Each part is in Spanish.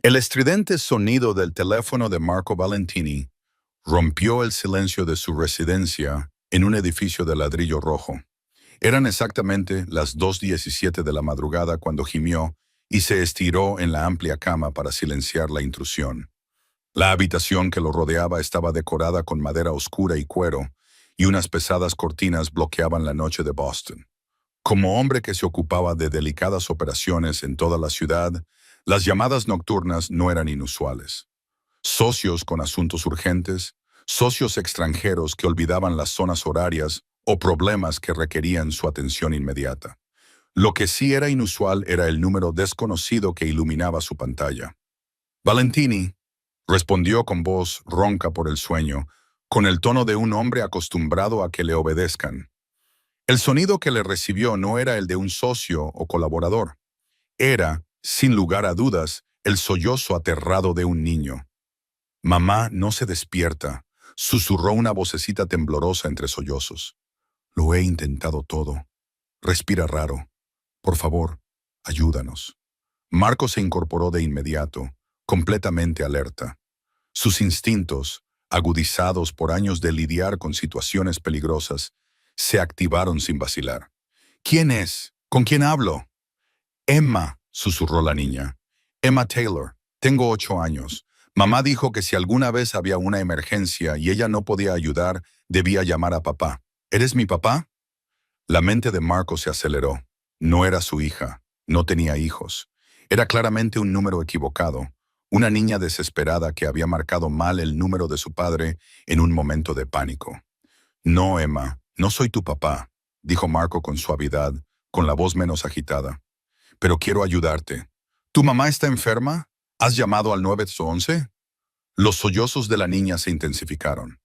El estridente sonido del teléfono de Marco Valentini rompió el silencio de su residencia en un edificio de ladrillo rojo. Eran exactamente las 2:17 de la madrugada cuando gimió y se estiró en la amplia cama para silenciar la intrusión. La habitación que lo rodeaba estaba decorada con madera oscura y cuero, y unas pesadas cortinas bloqueaban la noche de Boston. Como hombre que se ocupaba de delicadas operaciones en toda la ciudad, las llamadas nocturnas no eran inusuales. Socios con asuntos urgentes, socios extranjeros que olvidaban las zonas horarias o problemas que requerían su atención inmediata. Lo que sí era inusual era el número desconocido que iluminaba su pantalla. Valentini respondió con voz ronca por el sueño, con el tono de un hombre acostumbrado a que le obedezcan. El sonido que le recibió no era el de un socio o colaborador. Era, sin lugar a dudas, el sollozo aterrado de un niño. «Mamá, no se despierta», susurró una vocecita temblorosa entre sollozos. «Lo he intentado todo. Respira raro. Por favor, ayúdanos». Marco se incorporó de inmediato, completamente alerta. Sus instintos, agudizados por años de lidiar con situaciones peligrosas, se activaron sin vacilar. «¿Quién es? ¿Con quién hablo?» «Emma», susurró la niña. «Emma Taylor. Tengo 8 años. Mamá dijo que si alguna vez había una emergencia y ella no podía ayudar, debía llamar a papá. ¿Eres mi papá?» La mente de Marco se aceleró. No era su hija. No tenía hijos. Era claramente un número equivocado. Una niña desesperada que había marcado mal el número de su padre en un momento de pánico. «No, Emma, no soy tu papá», dijo Marco con suavidad, con la voz menos agitada. «Pero quiero ayudarte. ¿Tu mamá está enferma? ¿Has llamado al 911?» Los sollozos de la niña se intensificaron.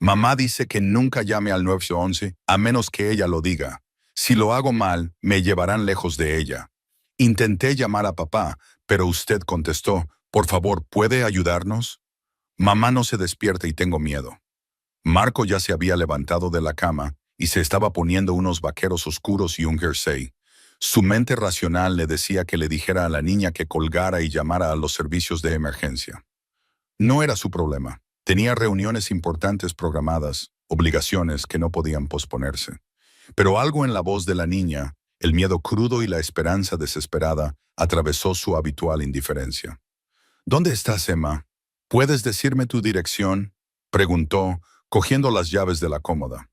«Mamá dice que nunca llame al 911 a menos que ella lo diga. Si lo hago mal, me llevarán lejos de ella. Intenté llamar a papá, pero usted contestó, «Por favor, ¿puede ayudarnos?» Mamá no se despierta y tengo miedo». Marco ya se había levantado de la cama y se estaba poniendo unos vaqueros oscuros y un jersey. Su mente racional le decía que le dijera a la niña que colgara y llamara a los servicios de emergencia. No era su problema. Tenía reuniones importantes programadas, obligaciones que no podían posponerse. Pero algo en la voz de la niña, el miedo crudo y la esperanza desesperada, atravesó su habitual indiferencia. «¿Dónde estás, Emma? ¿Puedes decirme tu dirección?», preguntó, cogiendo las llaves de la cómoda.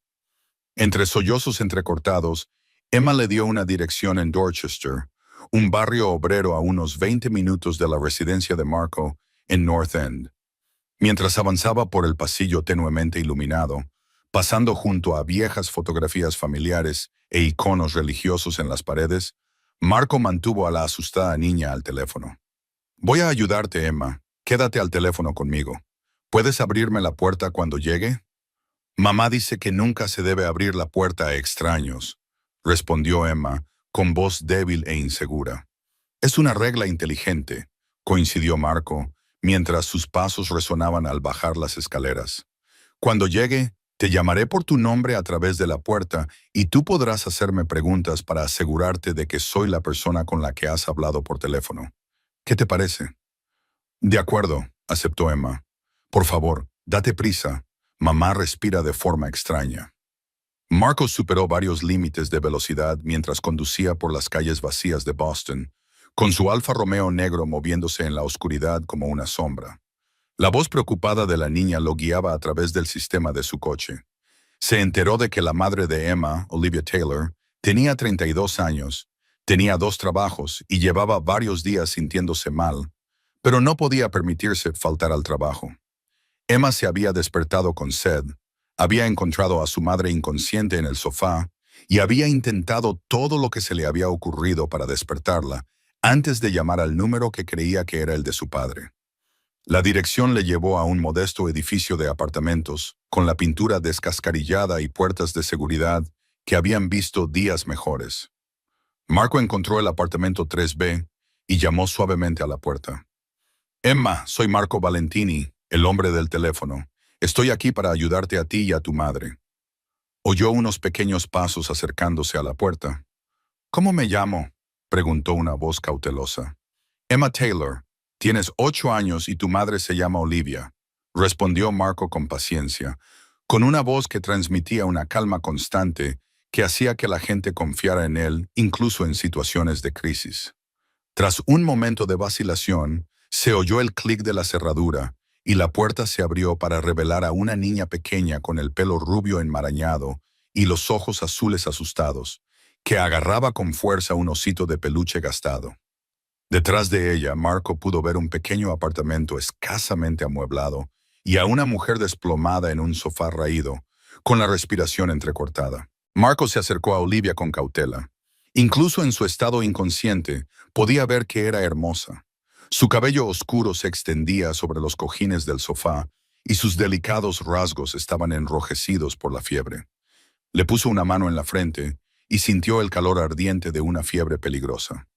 Entre sollozos entrecortados, Emma le dio una dirección en Dorchester, un barrio obrero a unos 20 minutos de la residencia de Marco en North End. Mientras avanzaba por el pasillo tenuemente iluminado, pasando junto a viejas fotografías familiares e iconos religiosos en las paredes, Marco mantuvo a la asustada niña al teléfono. «Voy a ayudarte, Emma. Quédate al teléfono conmigo. ¿Puedes abrirme la puerta cuando llegue?» «Mamá dice que nunca se debe abrir la puerta a extraños», respondió Emma, con voz débil e insegura. «Es una regla inteligente», coincidió Marco, mientras sus pasos resonaban al bajar las escaleras. «Cuando llegue, te llamaré por tu nombre a través de la puerta y tú podrás hacerme preguntas para asegurarte de que soy la persona con la que has hablado por teléfono. ¿Qué te parece?» «De acuerdo», aceptó Emma. «Por favor, date prisa. Mamá respira de forma extraña». Marcos superó varios límites de velocidad mientras conducía por las calles vacías de Boston, con su Alfa Romeo negro moviéndose en la oscuridad como una sombra. La voz preocupada de la niña lo guiaba a través del sistema de su coche. Se enteró de que la madre de Emma, Olivia Taylor, tenía 32 años, tenía 2 trabajos y llevaba varios días sintiéndose mal, pero no podía permitirse faltar al trabajo. Emma se había despertado con sed, había encontrado a su madre inconsciente en el sofá y había intentado todo lo que se le había ocurrido para despertarla antes de llamar al número que creía que era el de su padre. La dirección le llevó a un modesto edificio de apartamentos, con la pintura descascarillada y puertas de seguridad que habían visto días mejores. Marco encontró el apartamento 3B y llamó suavemente a la puerta. «Emma, soy Marco Valentini, el hombre del teléfono. Estoy aquí para ayudarte a ti y a tu madre». Oyó unos pequeños pasos acercándose a la puerta. «¿Cómo me llamo?», preguntó una voz cautelosa. «Emma Taylor. Tienes 8 años y tu madre se llama Olivia, respondió Marco con paciencia, con una voz que transmitía una calma constante que hacía que la gente confiara en él, incluso en situaciones de crisis. Tras un momento de vacilación, se oyó el clic de la cerradura y la puerta se abrió para revelar a una niña pequeña con el pelo rubio enmarañado y los ojos azules asustados, que agarraba con fuerza un osito de peluche gastado. Detrás de ella, Marco pudo ver un pequeño apartamento escasamente amueblado y a una mujer desplomada en un sofá raído, con la respiración entrecortada. Marco se acercó a Olivia con cautela. Incluso en su estado inconsciente, podía ver que era hermosa. Su cabello oscuro se extendía sobre los cojines del sofá y sus delicados rasgos estaban enrojecidos por la fiebre. Le puso una mano en la frente y sintió el calor ardiente de una fiebre peligrosa.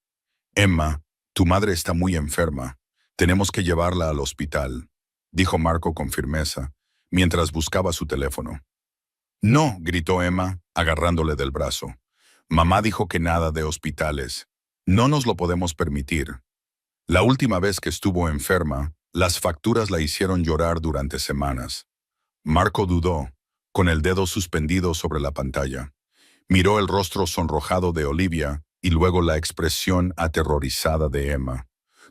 Emma, tu madre está muy enferma. Tenemos que llevarla al hospital, dijo Marco con firmeza, mientras buscaba su teléfono. No, gritó Emma, agarrándole del brazo. Mamá dijo que nada de hospitales. No nos lo podemos permitir. La última vez que estuvo enferma, las facturas la hicieron llorar durante semanas. Marco dudó, con el dedo suspendido sobre la pantalla. Miró el rostro sonrojado de Olivia y luego la expresión aterrorizada de Emma.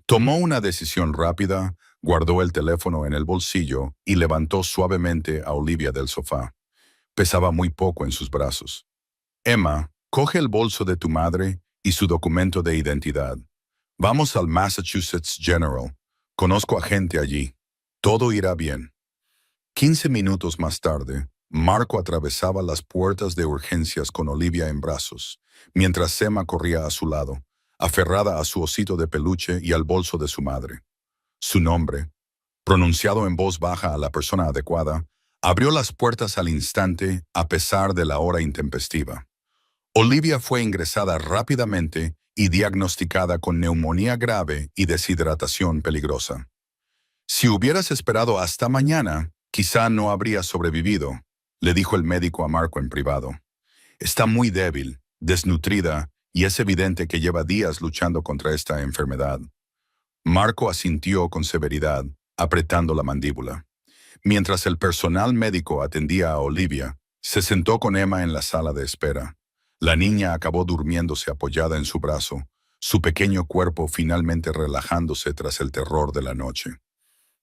Tomó una decisión rápida, guardó el teléfono en el bolsillo y levantó suavemente a Olivia del sofá. Pesaba muy poco en sus brazos. Emma, coge el bolso de tu madre y su documento de identidad. Vamos al Massachusetts General. Conozco a gente allí. Todo irá bien. 15 minutos más tarde, Marco atravesaba las puertas de urgencias con Olivia en brazos, mientras Emma corría a su lado, aferrada a su osito de peluche y al bolso de su madre. Su nombre, pronunciado en voz baja a la persona adecuada, abrió las puertas al instante a pesar de la hora intempestiva. Olivia fue ingresada rápidamente y diagnosticada con neumonía grave y deshidratación peligrosa. Si hubieras esperado hasta mañana, quizá no habría sobrevivido, le dijo el médico a Marco en privado. Está muy débil, desnutrida y es evidente que lleva días luchando contra esta enfermedad. Marco asintió con severidad, apretando la mandíbula. Mientras el personal médico atendía a Olivia, se sentó con Emma en la sala de espera. La niña acabó durmiéndose apoyada en su brazo, su pequeño cuerpo finalmente relajándose tras el terror de la noche.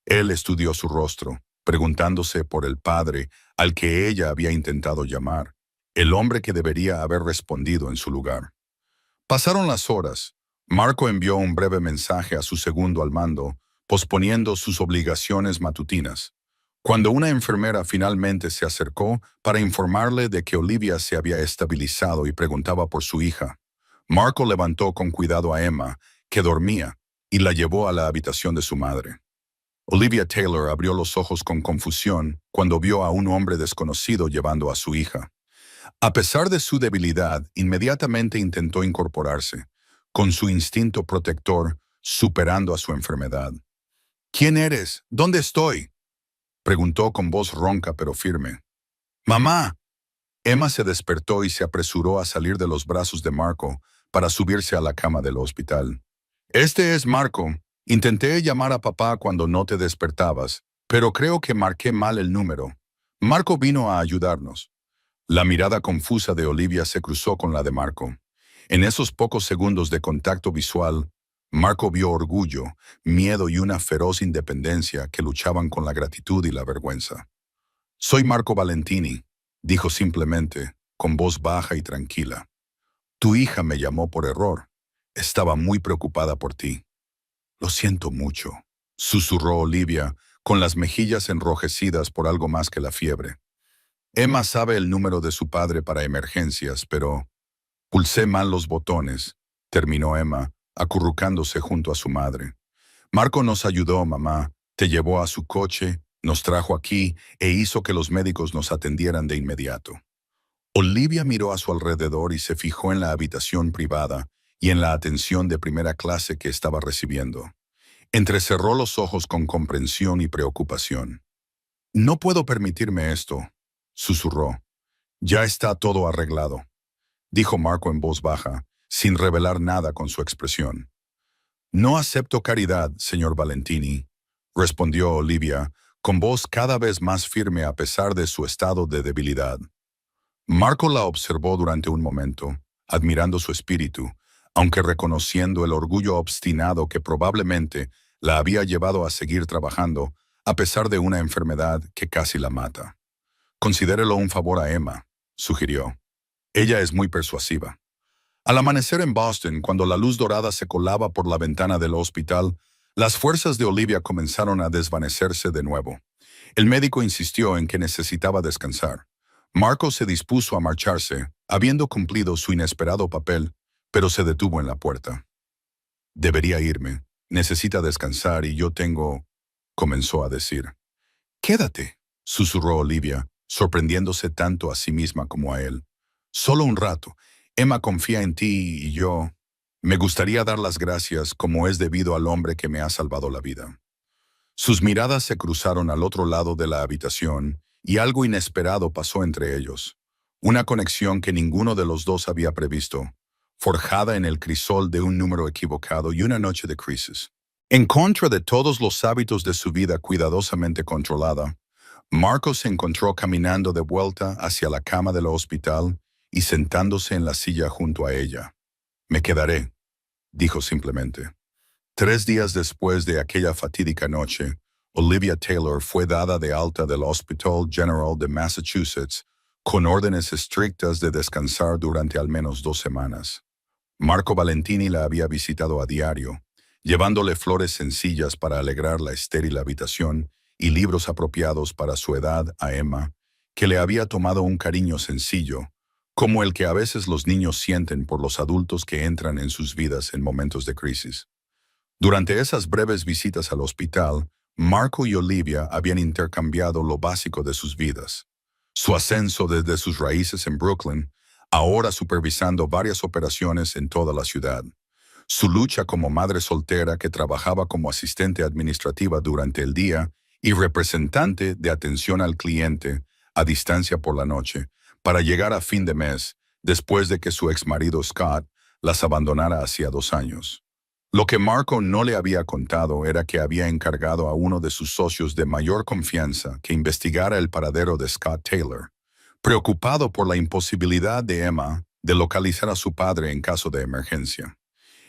Él estudió su rostro, preguntándose por el padre al que ella había intentado llamar, el hombre que debería haber respondido en su lugar. Pasaron las horas. Marco envió un breve mensaje a su segundo al mando, posponiendo sus obligaciones matutinas. Cuando una enfermera finalmente se acercó para informarle de que Olivia se había estabilizado y preguntaba por su hija, Marco levantó con cuidado a Emma, que dormía, y la llevó a la habitación de su madre. Olivia Taylor abrió los ojos con confusión cuando vio a un hombre desconocido llevando a su hija. A pesar de su debilidad, inmediatamente intentó incorporarse, con su instinto protector superando a su enfermedad. ¿Quién eres? ¿Dónde estoy?, preguntó con voz ronca pero firme. ¡Mamá! Emma se despertó y se apresuró a salir de los brazos de Marco para subirse a la cama del hospital. Este es Marco. Intenté llamar a papá cuando no te despertabas, pero creo que marqué mal el número. Marco vino a ayudarnos. La mirada confusa de Olivia se cruzó con la de Marco. En esos pocos segundos de contacto visual, Marco vio orgullo, miedo y una feroz independencia que luchaban con la gratitud y la vergüenza. Soy Marco Valentini, dijo simplemente, con voz baja y tranquila. Tu hija me llamó por error. Estaba muy preocupada por ti. Lo siento mucho, susurró Olivia, con las mejillas enrojecidas por algo más que la fiebre. Emma sabe el número de su padre para emergencias, pero pulsé mal los botones, terminó Emma, acurrucándose junto a su madre. Marco nos ayudó, mamá, te llevó a su coche, nos trajo aquí e hizo que los médicos nos atendieran de inmediato. Olivia miró a su alrededor y se fijó en la habitación privada y en la atención de primera clase que estaba recibiendo. Entrecerró los ojos con comprensión y preocupación. No puedo permitirme esto, susurró. Ya está todo arreglado, dijo Marco en voz baja, sin revelar nada con su expresión. No acepto caridad, señor Valentini, respondió Olivia, con voz cada vez más firme a pesar de su estado de debilidad. Marco la observó durante un momento, admirando su espíritu, aunque reconociendo el orgullo obstinado que probablemente la había llevado a seguir trabajando a pesar de una enfermedad que casi la mata. Considérelo un favor a Emma, sugirió. Ella es muy persuasiva. Al amanecer en Boston, cuando la luz dorada se colaba por la ventana del hospital, las fuerzas de Olivia comenzaron a desvanecerse de nuevo. El médico insistió en que necesitaba descansar. Marco se dispuso a marcharse, habiendo cumplido su inesperado papel, pero se detuvo en la puerta. Debería irme. Necesita descansar y yo tengo... comenzó a decir. Quédate, susurró Olivia, sorprendiéndose tanto a sí misma como a él. Solo un rato. Emma confía en ti y yo... Me gustaría dar las gracias como es debido al hombre que me ha salvado la vida. Sus miradas se cruzaron al otro lado de la habitación y algo inesperado pasó entre ellos. Una conexión que ninguno de los dos había previsto, forjada en el crisol de un número equivocado y una noche de crisis. En contra de todos los hábitos de su vida cuidadosamente controlada, Marco se encontró caminando de vuelta hacia la cama del hospital y sentándose en la silla junto a ella. Me quedaré, dijo simplemente. 3 días después de aquella fatídica noche, Olivia Taylor fue dada de alta del Hospital General de Massachusetts con órdenes estrictas de descansar durante al menos 2 semanas. Marco Valentini la había visitado a diario, llevándole flores sencillas para alegrar la estéril habitación y libros apropiados para su edad a Emma, que le había tomado un cariño sencillo, como el que a veces los niños sienten por los adultos que entran en sus vidas en momentos de crisis. Durante esas breves visitas al hospital, Marco y Olivia habían intercambiado lo básico de sus vidas. Su ascenso desde sus raíces en Brooklyn, ahora supervisando varias operaciones en toda la ciudad. Su lucha como madre soltera que trabajaba como asistente administrativa durante el día y representante de atención al cliente a distancia por la noche, para llegar a fin de mes, después de que su exmarido Scott las abandonara hacía 2 años. Lo que Marco no le había contado era que había encargado a uno de sus socios de mayor confianza que investigara el paradero de Scott Taylor, preocupado por la imposibilidad de Emma de localizar a su padre en caso de emergencia.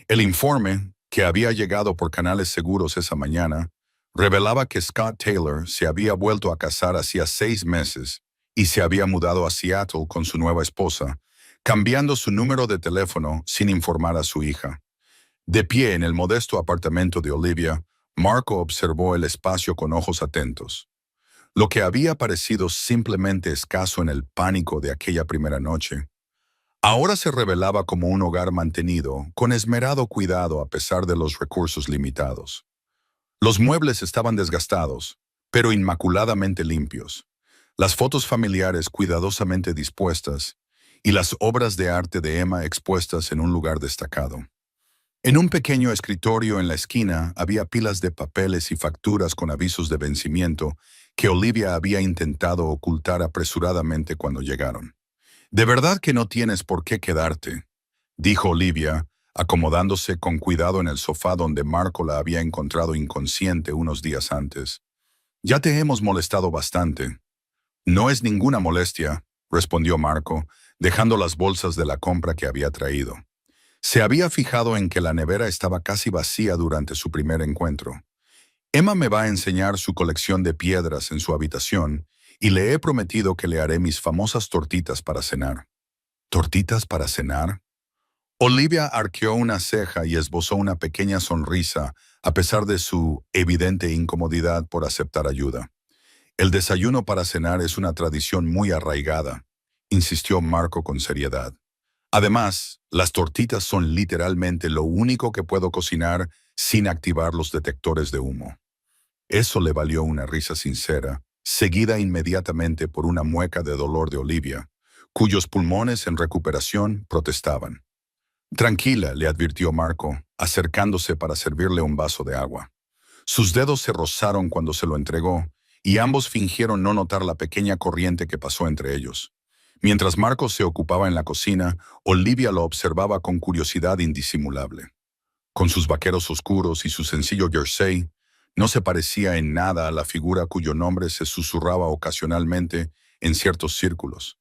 El informe, que había llegado por canales seguros esa mañana, revelaba que Scott Taylor se había vuelto a casar hacía 6 meses y se había mudado a Seattle con su nueva esposa, cambiando su número de teléfono sin informar a su hija. De pie en el modesto apartamento de Olivia, Marco observó el espacio con ojos atentos. Lo que había parecido simplemente escaso en el pánico de aquella primera noche, ahora se revelaba como un hogar mantenido, con esmerado cuidado a pesar de los recursos limitados. Los muebles estaban desgastados, pero inmaculadamente limpios. Las fotos familiares cuidadosamente dispuestas y las obras de arte de Emma expuestas en un lugar destacado. En un pequeño escritorio en la esquina había pilas de papeles y facturas con avisos de vencimiento que Olivia había intentado ocultar apresuradamente cuando llegaron. «De verdad que no tienes por qué quedarte», dijo Olivia, acomodándose con cuidado en el sofá donde Marco la había encontrado inconsciente unos días antes. «Ya te hemos molestado bastante». «No es ninguna molestia», respondió Marco, dejando las bolsas de la compra que había traído. Se había fijado en que la nevera estaba casi vacía durante su primer encuentro. Emma me va a enseñar su colección de piedras en su habitación y le he prometido que le haré mis famosas tortitas para cenar. ¿Tortitas para cenar? Olivia arqueó una ceja y esbozó una pequeña sonrisa a pesar de su evidente incomodidad por aceptar ayuda. El desayuno para cenar es una tradición muy arraigada, insistió Marco con seriedad. Además, las tortitas son literalmente lo único que puedo cocinar sin activar los detectores de humo. Eso le valió una risa sincera, seguida inmediatamente por una mueca de dolor de Olivia, cuyos pulmones en recuperación protestaban. «Tranquila», le advirtió Marco, acercándose para servirle un vaso de agua. Sus dedos se rozaron cuando se lo entregó, y ambos fingieron no notar la pequeña corriente que pasó entre ellos. Mientras Marco se ocupaba en la cocina, Olivia lo observaba con curiosidad indisimulable. Con sus vaqueros oscuros y su sencillo jersey, no se parecía en nada a la figura cuyo nombre se susurraba ocasionalmente en ciertos círculos.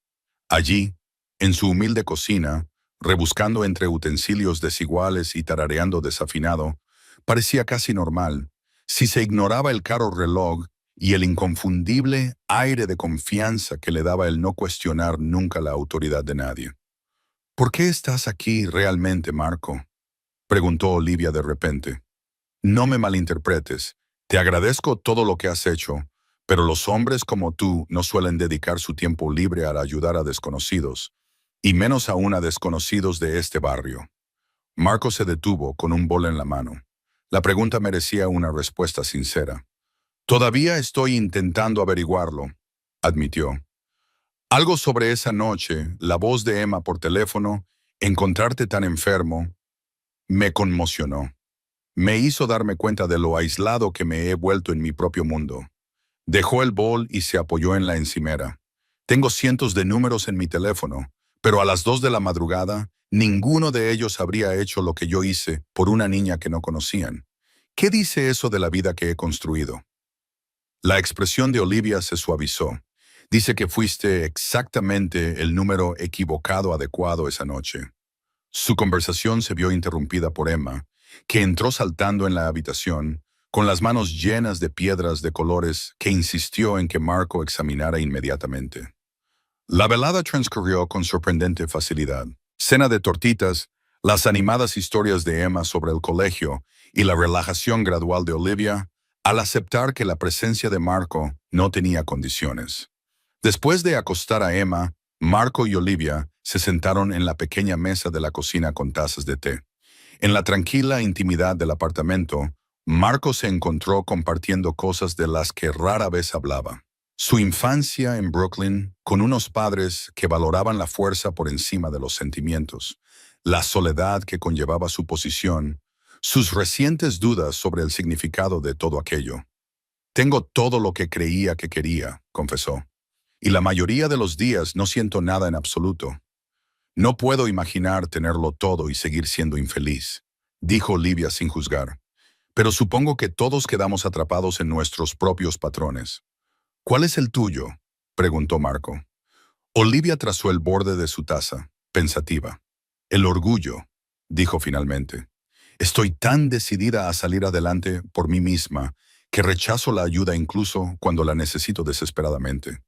Allí, en su humilde cocina, rebuscando entre utensilios desiguales y tarareando desafinado, parecía casi normal, si se ignoraba el caro reloj y el inconfundible aire de confianza que le daba el no cuestionar nunca la autoridad de nadie. ¿Por qué estás aquí realmente, Marco?, preguntó Olivia de repente. No me malinterpretes, te agradezco todo lo que has hecho, pero los hombres como tú no suelen dedicar su tiempo libre a ayudar a desconocidos, y menos aún a desconocidos de este barrio. Marco se detuvo con un bol en la mano. La pregunta merecía una respuesta sincera. Todavía estoy intentando averiguarlo, admitió. Algo sobre esa noche, la voz de Emma por teléfono, encontrarte tan enfermo, me conmocionó. Me hizo darme cuenta de lo aislado que me he vuelto en mi propio mundo. Dejó el bol y se apoyó en la encimera. Tengo cientos de números en mi teléfono, pero a las 2 de la madrugada, ninguno de ellos habría hecho lo que yo hice por una niña que no conocían. ¿Qué dice eso de la vida que he construido? La expresión de Olivia se suavizó. Dice que fuiste exactamente el número equivocado adecuado esa noche. Su conversación se vio interrumpida por Emma, que entró saltando en la habitación, con las manos llenas de piedras de colores que insistió en que Marco examinara inmediatamente. La velada transcurrió con sorprendente facilidad. Cena de tortitas, las animadas historias de Emma sobre el colegio y la relajación gradual de Olivia al aceptar que la presencia de Marco no tenía condiciones. Después de acostar a Emma, Marco y Olivia se sentaron en la pequeña mesa de la cocina con tazas de té. En la tranquila intimidad del apartamento, Marco se encontró compartiendo cosas de las que rara vez hablaba. Su infancia en Brooklyn, con unos padres que valoraban la fuerza por encima de los sentimientos, la soledad que conllevaba su posición, sus recientes dudas sobre el significado de todo aquello. Tengo todo lo que creía que quería, confesó. Y la mayoría de los días no siento nada en absoluto. No puedo imaginar tenerlo todo y seguir siendo infeliz, dijo Olivia sin juzgar. Pero supongo que todos quedamos atrapados en nuestros propios patrones. ¿Cuál es el tuyo?, preguntó Marco. Olivia trazó el borde de su taza, pensativa. El orgullo, dijo finalmente. Estoy tan decidida a salir adelante por mí misma que rechazo la ayuda incluso cuando la necesito desesperadamente.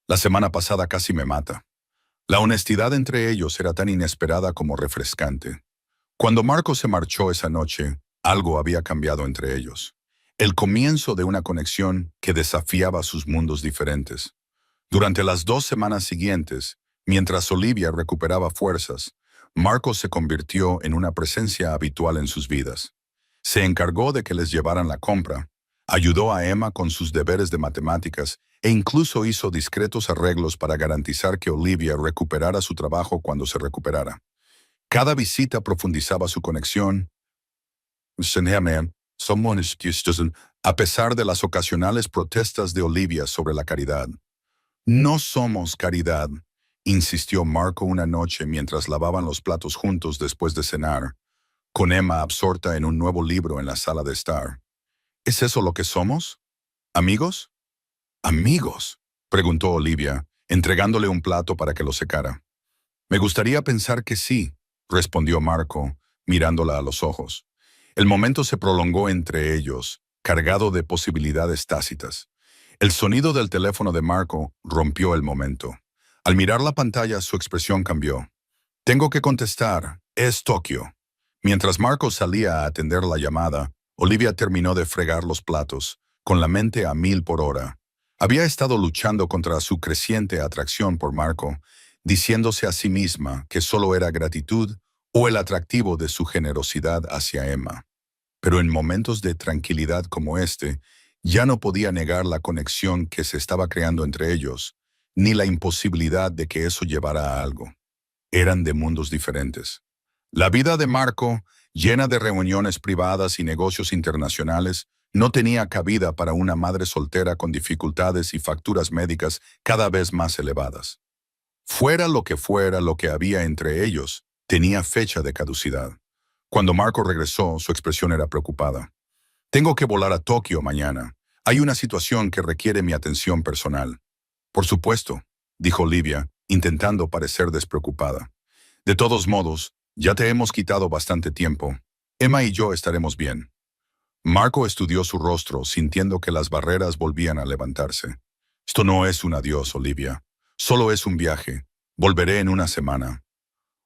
La semana pasada casi me mata. La honestidad entre ellos era tan inesperada como refrescante. Cuando Marco se marchó esa noche, algo había cambiado entre ellos. El comienzo de una conexión que desafiaba sus mundos diferentes. Durante las 2 semanas siguientes, mientras Olivia recuperaba fuerzas, Marco se convirtió en una presencia habitual en sus vidas. Se encargó de que les llevaran la compra, ayudó a Emma con sus deberes de matemáticas e incluso hizo discretos arreglos para garantizar que Olivia recuperara su trabajo cuando se recuperara. Cada visita profundizaba su conexión, a pesar de las ocasionales protestas de Olivia sobre la caridad. No somos caridad, insistió Marco una noche mientras lavaban los platos juntos después de cenar, con Emma absorta en un nuevo libro en la sala de estar. ¿Es eso lo que somos? ¿Amigos? ¿Amigos?, preguntó Olivia, entregándole un plato para que lo secara. Me gustaría pensar que sí, respondió Marco, mirándola a los ojos. El momento se prolongó entre ellos, cargado de posibilidades tácitas. El sonido del teléfono de Marco rompió el momento. Al mirar la pantalla, su expresión cambió. Tengo que contestar, es Tokio. Mientras Marco salía a atender la llamada, Olivia terminó de fregar los platos, con la mente a 1000 por hora. Había estado luchando contra su creciente atracción por Marco, diciéndose a sí misma que solo era gratitud o el atractivo de su generosidad hacia Emma. Pero en momentos de tranquilidad como este, ya no podía negar la conexión que se estaba creando entre ellos, ni la imposibilidad de que eso llevara a algo. Eran de mundos diferentes. La vida de Marco, llena de reuniones privadas y negocios internacionales, no tenía cabida para una madre soltera con dificultades y facturas médicas cada vez más elevadas. Fuera lo que había entre ellos, tenía fecha de caducidad. Cuando Marco regresó, su expresión era preocupada. Tengo que volar a Tokio mañana. Hay una situación que requiere mi atención personal. Por supuesto, dijo Olivia, intentando parecer despreocupada. De todos modos, ya te hemos quitado bastante tiempo. Emma y yo estaremos bien. Marco estudió su rostro, sintiendo que las barreras volvían a levantarse. Esto no es un adiós, Olivia. Solo es un viaje. Volveré en una semana.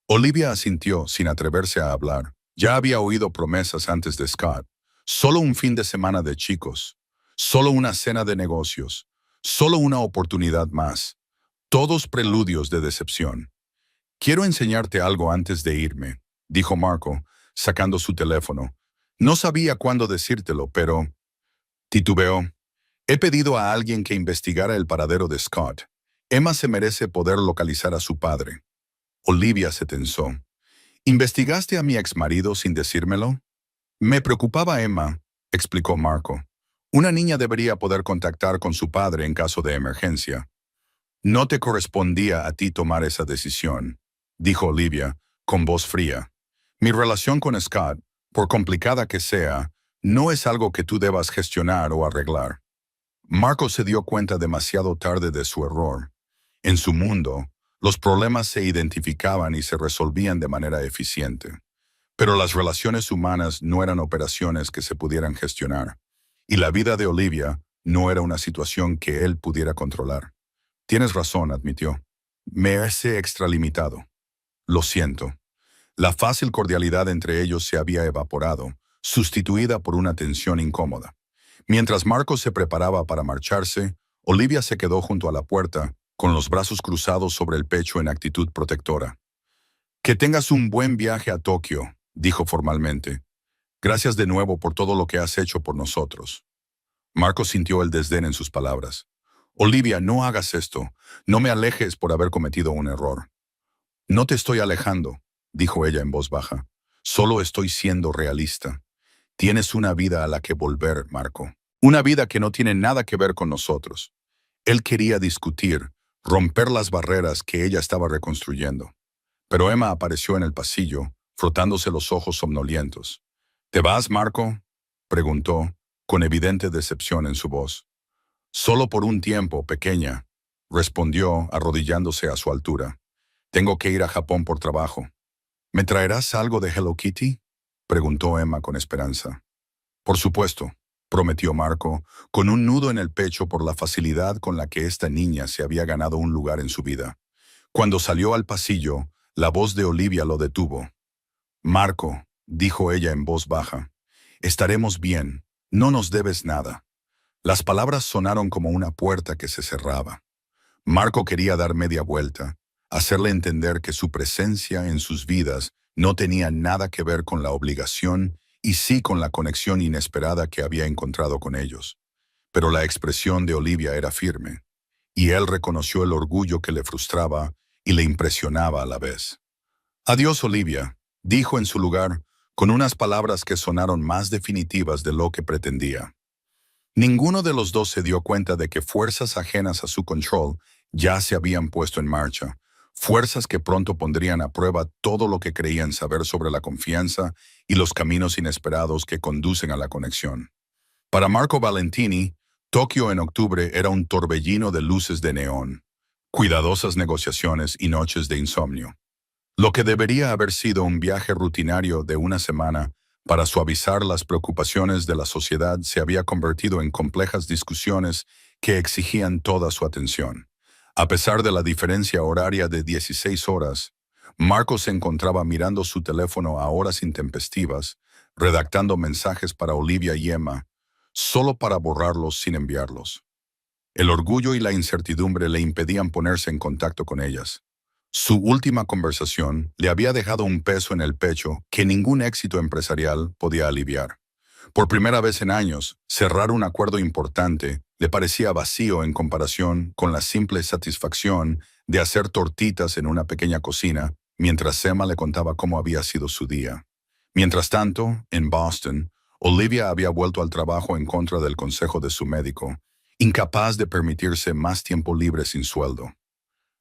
Olivia asintió, sin atreverse a hablar. Ya había oído promesas antes de Scott. Solo un fin de semana de chicos. Solo una cena de negocios. Solo una oportunidad más. Todos preludios de decepción. Quiero enseñarte algo antes de irme, dijo Marco, sacando su teléfono. No sabía cuándo decírtelo, pero... Titubeó. He pedido a alguien que investigara el paradero de Scott. Emma se merece poder localizar a su padre. Olivia se tensó. ¿Investigaste a mi exmarido sin decírmelo? Me preocupaba Emma, explicó Marco. Una niña debería poder contactar con su padre en caso de emergencia. No te correspondía a ti tomar esa decisión, dijo Olivia, con voz fría. Mi relación con Scott, por complicada que sea, no es algo que tú debas gestionar o arreglar. Marco se dio cuenta demasiado tarde de su error. En su mundo, los problemas se identificaban y se resolvían de manera eficiente. Pero las relaciones humanas no eran operaciones que se pudieran gestionar. Y la vida de Olivia no era una situación que él pudiera controlar. Tienes razón, admitió. Me he extralimitado. Lo siento. La fácil cordialidad entre ellos se había evaporado, sustituida por una tensión incómoda. Mientras Marco se preparaba para marcharse, Olivia se quedó junto a la puerta, con los brazos cruzados sobre el pecho en actitud protectora. Que tengas un buen viaje a Tokio, dijo formalmente. Gracias de nuevo por todo lo que has hecho por nosotros. Marco sintió el desdén en sus palabras. Olivia, no hagas esto. No me alejes por haber cometido un error. No te estoy alejando, dijo ella en voz baja. Solo estoy siendo realista. Tienes una vida a la que volver, Marco. Una vida que no tiene nada que ver con nosotros. Él quería discutir, romper las barreras que ella estaba reconstruyendo. Pero Emma apareció en el pasillo, frotándose los ojos somnolientos. ¿Te vas, Marco?, preguntó, con evidente decepción en su voz. Solo por un tiempo, pequeña, respondió, arrodillándose a su altura. Tengo que ir a Japón por trabajo. ¿Me traerás algo de Hello Kitty?, preguntó Emma con esperanza. Por supuesto, prometió Marco, con un nudo en el pecho por la facilidad con la que esta niña se había ganado un lugar en su vida. Cuando salió al pasillo, la voz de Olivia lo detuvo. Marco, dijo ella en voz baja, estaremos bien, no nos debes nada. Las palabras sonaron como una puerta que se cerraba. Marco quería dar media vuelta, hacerle entender que su presencia en sus vidas no tenía nada que ver con la obligación y sí con la conexión inesperada que había encontrado con ellos. Pero la expresión de Olivia era firme, y él reconoció el orgullo que le frustraba y le impresionaba a la vez. Adiós, Olivia, dijo en su lugar, con unas palabras que sonaron más definitivas de lo que pretendía. Ninguno de los dos se dio cuenta de que fuerzas ajenas a su control ya se habían puesto en marcha, fuerzas que pronto pondrían a prueba todo lo que creían saber sobre la confianza y los caminos inesperados que conducen a la conexión. Para Marco Valentini, Tokio en octubre era un torbellino de luces de neón, cuidadosas negociaciones y noches de insomnio. Lo que debería haber sido un viaje rutinario de una semana para suavizar las preocupaciones de la sociedad se había convertido en complejas discusiones que exigían toda su atención. A pesar de la diferencia horaria de 16 horas, Marco se encontraba mirando su teléfono a horas intempestivas, redactando mensajes para Olivia y Emma, solo para borrarlos sin enviarlos. El orgullo y la incertidumbre le impedían ponerse en contacto con ellas. Su última conversación le había dejado un peso en el pecho que ningún éxito empresarial podía aliviar. Por primera vez en años, cerrar un acuerdo importante le parecía vacío en comparación con la simple satisfacción de hacer tortitas en una pequeña cocina mientras Emma le contaba cómo había sido su día. Mientras tanto, en Boston, Olivia había vuelto al trabajo en contra del consejo de su médico, incapaz de permitirse más tiempo libre sin sueldo.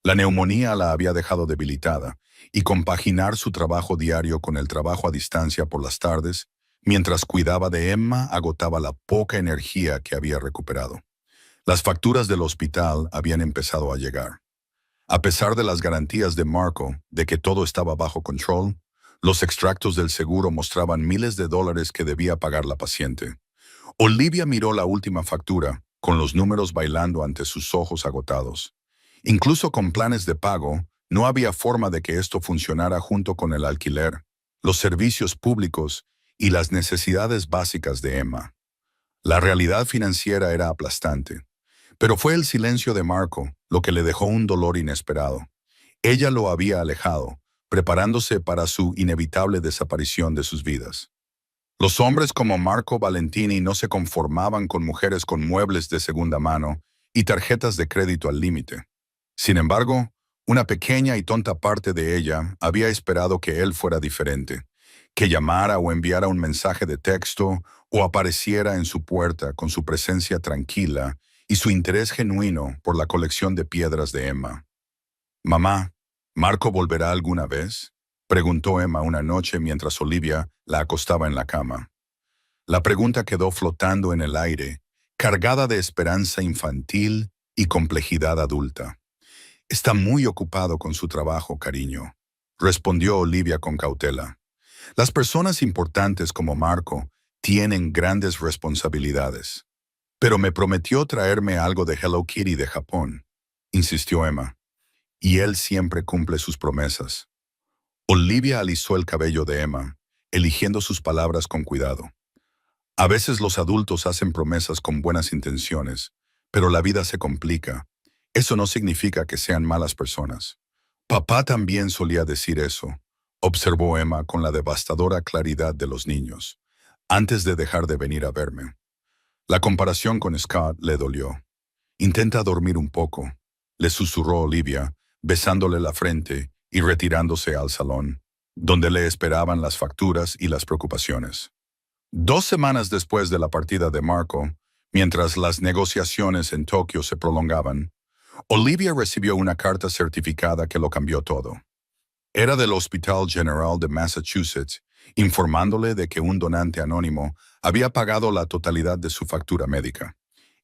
La neumonía la había dejado debilitada, y compaginar su trabajo diario con el trabajo a distancia por las tardes, mientras cuidaba de Emma, agotaba la poca energía que había recuperado. Las facturas del hospital habían empezado a llegar. A pesar de las garantías de Marco de que todo estaba bajo control, los extractos del seguro mostraban miles de dólares que debía pagar la paciente. Olivia miró la última factura, con los números bailando ante sus ojos agotados. Incluso con planes de pago, no había forma de que esto funcionara junto con el alquiler, los servicios públicos y las necesidades básicas de Emma. La realidad financiera era aplastante, pero fue el silencio de Marco lo que le dejó un dolor inesperado. Ella lo había alejado, preparándose para su inevitable desaparición de sus vidas. Los hombres como Marco Valentini no se conformaban con mujeres con muebles de segunda mano y tarjetas de crédito al límite. Sin embargo, una pequeña y tonta parte de ella había esperado que él fuera diferente, que llamara o enviara un mensaje de texto o apareciera en su puerta con su presencia tranquila y su interés genuino por la colección de piedras de Emma. «Mamá, ¿Marco volverá alguna vez?», preguntó Emma una noche mientras Olivia la acostaba en la cama. La pregunta quedó flotando en el aire, cargada de esperanza infantil y complejidad adulta. «Está muy ocupado con su trabajo, cariño», respondió Olivia con cautela. «Las personas importantes como Marco tienen grandes responsabilidades». «Pero me prometió traerme algo de Hello Kitty de Japón», insistió Emma. «Y él siempre cumple sus promesas». Olivia alisó el cabello de Emma, eligiendo sus palabras con cuidado. «A veces los adultos hacen promesas con buenas intenciones, pero la vida se complica. Eso no significa que sean malas personas». «Papá también solía decir eso», observó Emma con la devastadora claridad de los niños, antes de dejar de venir a verme. La comparación con Scott le dolió. «Intenta dormir un poco», le susurró Olivia, besándole la frente y retirándose al salón, donde le esperaban las facturas y las preocupaciones. 2 semanas después de la partida de Marco, mientras las negociaciones en Tokio se prolongaban, Olivia recibió una carta certificada que lo cambió todo. Era del Hospital General de Massachusetts, informándole de que un donante anónimo había pagado la totalidad de su factura médica.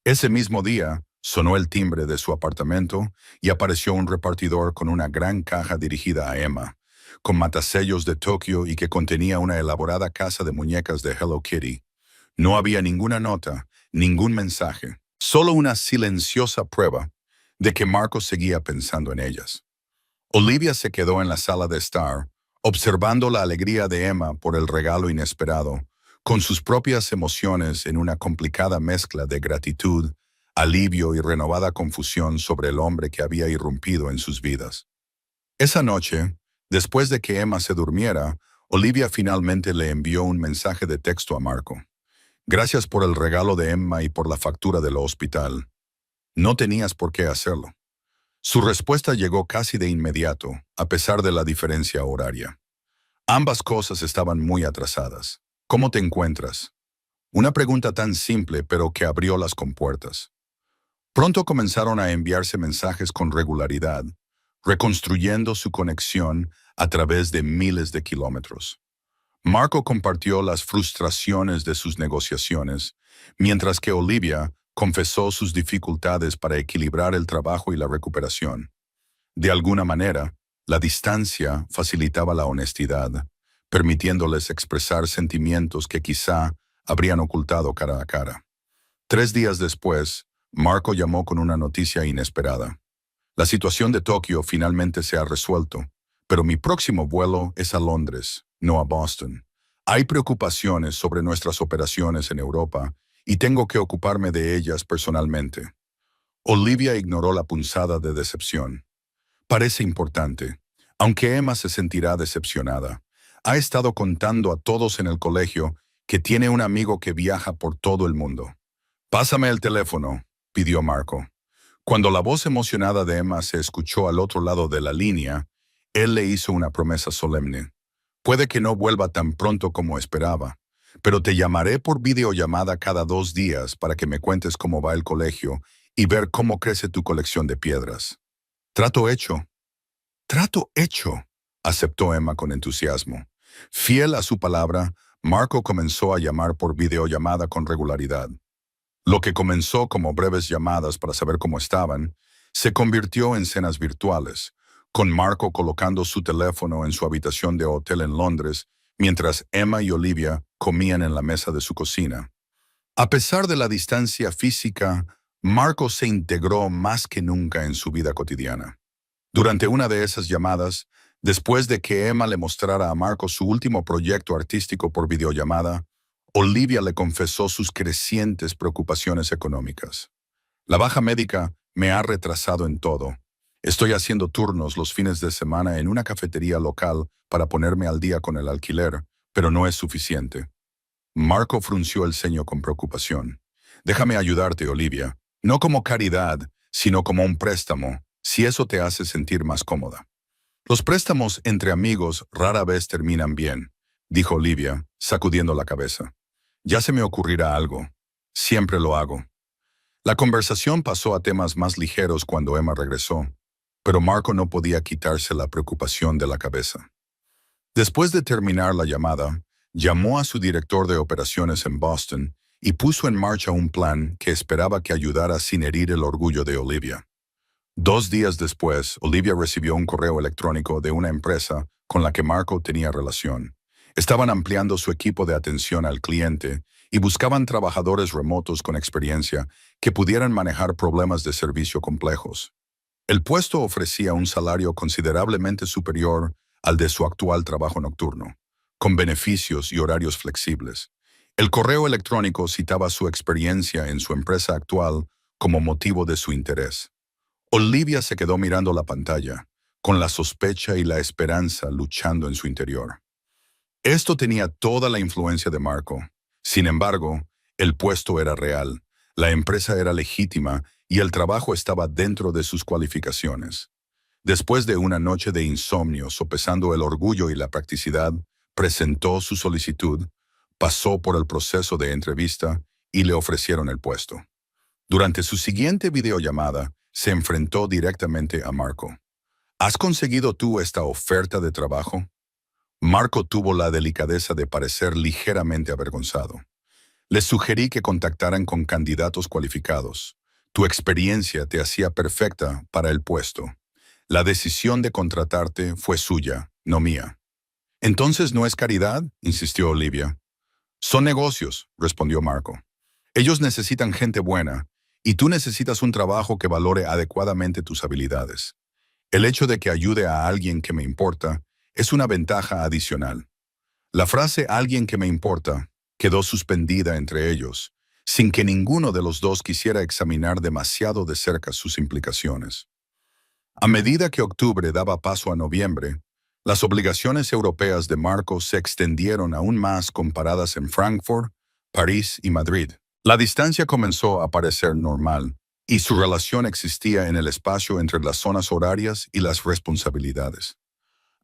Ese mismo día, sonó el timbre de su apartamento y apareció un repartidor con una gran caja dirigida a Emma, con matasellos de Tokio y que contenía una elaborada casa de muñecas de Hello Kitty. No había ninguna nota, ningún mensaje, solo una silenciosa prueba de que Marco seguía pensando en ellas. Olivia se quedó en la sala de estar, observando la alegría de Emma por el regalo inesperado, con sus propias emociones en una complicada mezcla de gratitud, alivio y renovada confusión sobre el hombre que había irrumpido en sus vidas. Esa noche, después de que Emma se durmiera, Olivia finalmente le envió un mensaje de texto a Marco. «Gracias por el regalo de Emma y por la factura del hospital. No tenías por qué hacerlo». Su respuesta llegó casi de inmediato, a pesar de la diferencia horaria. Ambas cosas estaban muy atrasadas. «¿Cómo te encuentras?». Una pregunta tan simple, pero que abrió las compuertas. Pronto comenzaron a enviarse mensajes con regularidad, reconstruyendo su conexión a través de miles de kilómetros. Marco compartió las frustraciones de sus negociaciones, mientras que Olivia confesó sus dificultades para equilibrar el trabajo y la recuperación. De alguna manera, la distancia facilitaba la honestidad, permitiéndoles expresar sentimientos que quizá habrían ocultado cara a cara. 3 días después, Marco llamó con una noticia inesperada. «La situación de Tokio finalmente se ha resuelto, pero mi próximo vuelo es a Londres, no a Boston. Hay preocupaciones sobre nuestras operaciones en Europa y tengo que ocuparme de ellas personalmente». Olivia ignoró la punzada de decepción. «Parece importante, aunque Emma se sentirá decepcionada. Ha estado contando a todos en el colegio que tiene un amigo que viaja por todo el mundo». «Pásame el teléfono», pidió Marco. Cuando la voz emocionada de Emma se escuchó al otro lado de la línea, él le hizo una promesa solemne. «Puede que no vuelva tan pronto como esperaba, pero te llamaré por videollamada cada 2 días para que me cuentes cómo va el colegio y ver cómo crece tu colección de piedras». Trato hecho. Trato hecho, aceptó Emma con entusiasmo. Fiel a su palabra, Marco comenzó a llamar por videollamada con regularidad. Lo que comenzó como breves llamadas para saber cómo estaban, se convirtió en cenas virtuales, con Marco colocando su teléfono en su habitación de hotel en Londres, mientras Emma y Olivia comían en la mesa de su cocina. A pesar de la distancia física, Marco se integró más que nunca en su vida cotidiana. Durante una de esas llamadas, después de que Emma le mostrara a Marco su último proyecto artístico por videollamada, Olivia le confesó sus crecientes preocupaciones económicas. La baja médica me ha retrasado en todo. Estoy haciendo turnos los fines de semana en una cafetería local para ponerme al día con el alquiler, pero no es suficiente. Marco frunció el ceño con preocupación. Déjame ayudarte, Olivia. No como caridad, sino como un préstamo, si eso te hace sentir más cómoda. Los préstamos entre amigos rara vez terminan bien, dijo Olivia, sacudiendo la cabeza. Ya se me ocurrirá algo. Siempre lo hago. La conversación pasó a temas más ligeros cuando Emma regresó, pero Marco no podía quitarse la preocupación de la cabeza. Después de terminar la llamada, llamó a su director de operaciones en Boston y puso en marcha un plan que esperaba que ayudara sin herir el orgullo de Olivia. 2 días después, Olivia recibió un correo electrónico de una empresa con la que Marco tenía relación. Estaban ampliando su equipo de atención al cliente y buscaban trabajadores remotos con experiencia que pudieran manejar problemas de servicio complejos. El puesto ofrecía un salario considerablemente superior al de su actual trabajo nocturno, con beneficios y horarios flexibles. El correo electrónico citaba su experiencia en su empresa actual como motivo de su interés. Olivia se quedó mirando la pantalla, con la sospecha y la esperanza luchando en su interior. Esto tenía toda la influencia de Marco. Sin embargo, el puesto era real, la empresa era legítima y el trabajo estaba dentro de sus cualificaciones. Después de una noche de insomnio sopesando el orgullo y la practicidad, presentó su solicitud, pasó por el proceso de entrevista y le ofrecieron el puesto. Durante su siguiente videollamada, se enfrentó directamente a Marco. ¿Has conseguido tú esta oferta de trabajo? Marco tuvo la delicadeza de parecer ligeramente avergonzado. Les sugerí que contactaran con candidatos cualificados. Tu experiencia te hacía perfecta para el puesto. La decisión de contratarte fue suya, no mía. ¿Entonces no es caridad?, insistió Olivia. Son negocios, respondió Marco. Ellos necesitan gente buena, y tú necesitas un trabajo que valore adecuadamente tus habilidades. El hecho de que ayude a alguien que me importa es una ventaja adicional. La frase «alguien que me importa» quedó suspendida entre ellos, sin que ninguno de los dos quisiera examinar demasiado de cerca sus implicaciones. A medida que octubre daba paso a noviembre, las obligaciones europeas de Marco se extendieron aún más comparadas en Frankfurt, París y Madrid. La distancia comenzó a parecer normal, y su relación existía en el espacio entre las zonas horarias y las responsabilidades.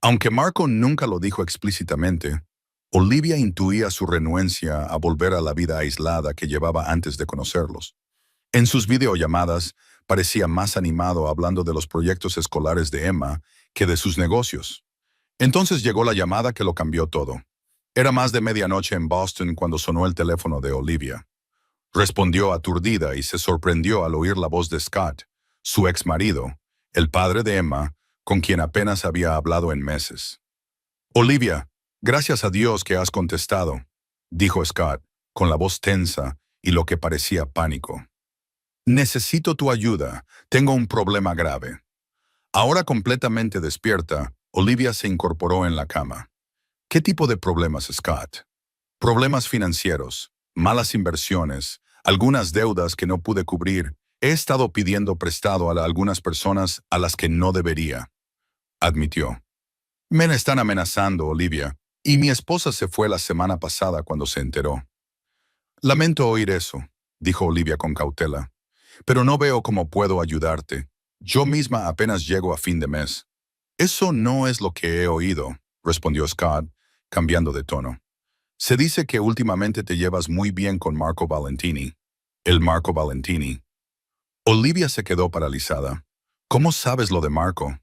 Aunque Marco nunca lo dijo explícitamente, Olivia intuía su renuencia a volver a la vida aislada que llevaba antes de conocerlos. En sus videollamadas, parecía más animado hablando de los proyectos escolares de Emma que de sus negocios. Entonces llegó la llamada que lo cambió todo. Era más de medianoche en Boston cuando sonó el teléfono de Olivia. Respondió aturdida y se sorprendió al oír la voz de Scott, su ex marido, el padre de Emma, con quien apenas había hablado en meses. Olivia, gracias a Dios que has contestado, dijo Scott, con la voz tensa y lo que parecía pánico. Necesito tu ayuda, tengo un problema grave. Ahora completamente despierta, Olivia se incorporó en la cama. ¿Qué tipo de problemas, Scott? Problemas financieros, malas inversiones, algunas deudas que no pude cubrir. He estado pidiendo prestado a algunas personas a las que no debería, admitió. Me están amenazando, Olivia, y mi esposa se fue la semana pasada cuando se enteró. Lamento oír eso, dijo Olivia con cautela, pero no veo cómo puedo ayudarte. Yo misma apenas llego a fin de mes. Eso no es lo que he oído, respondió Scott, cambiando de tono. Se dice que últimamente te llevas muy bien con Marco Valentini. El Marco Valentini. Olivia se quedó paralizada. ¿Cómo sabes lo de Marco?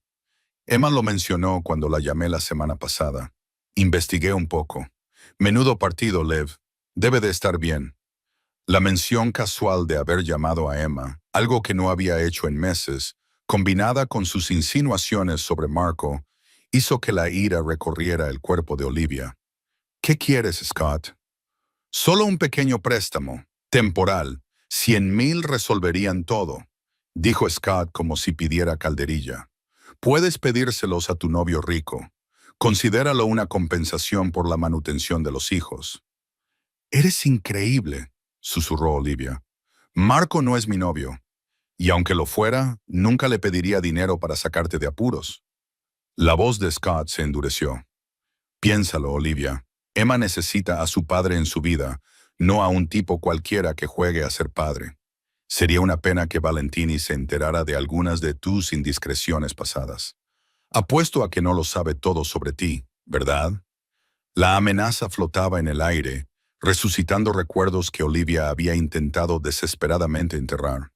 Emma lo mencionó cuando la llamé la semana pasada. Investigué un poco. Menudo partido, Lev. Debe de estar bien. La mención casual de haber llamado a Emma, algo que no había hecho en meses, combinada con sus insinuaciones sobre Marco, hizo que la ira recorriera el cuerpo de Olivia. ¿Qué quieres, Scott? Solo un pequeño préstamo, temporal. 100,000 resolverían todo, dijo Scott como si pidiera calderilla. Puedes pedírselos a tu novio rico. Considéralo una compensación por la manutención de los hijos. Eres increíble, susurró Olivia. Marco no es mi novio, y aunque lo fuera, nunca le pediría dinero para sacarte de apuros. La voz de Scott se endureció. Piénsalo, Olivia. Emma necesita a su padre en su vida, no a un tipo cualquiera que juegue a ser padre. Sería una pena que Valentini se enterara de algunas de tus indiscreciones pasadas. Apuesto a que no lo sabe todo sobre ti, ¿verdad? La amenaza flotaba en el aire, resucitando recuerdos que Olivia había intentado desesperadamente enterrar.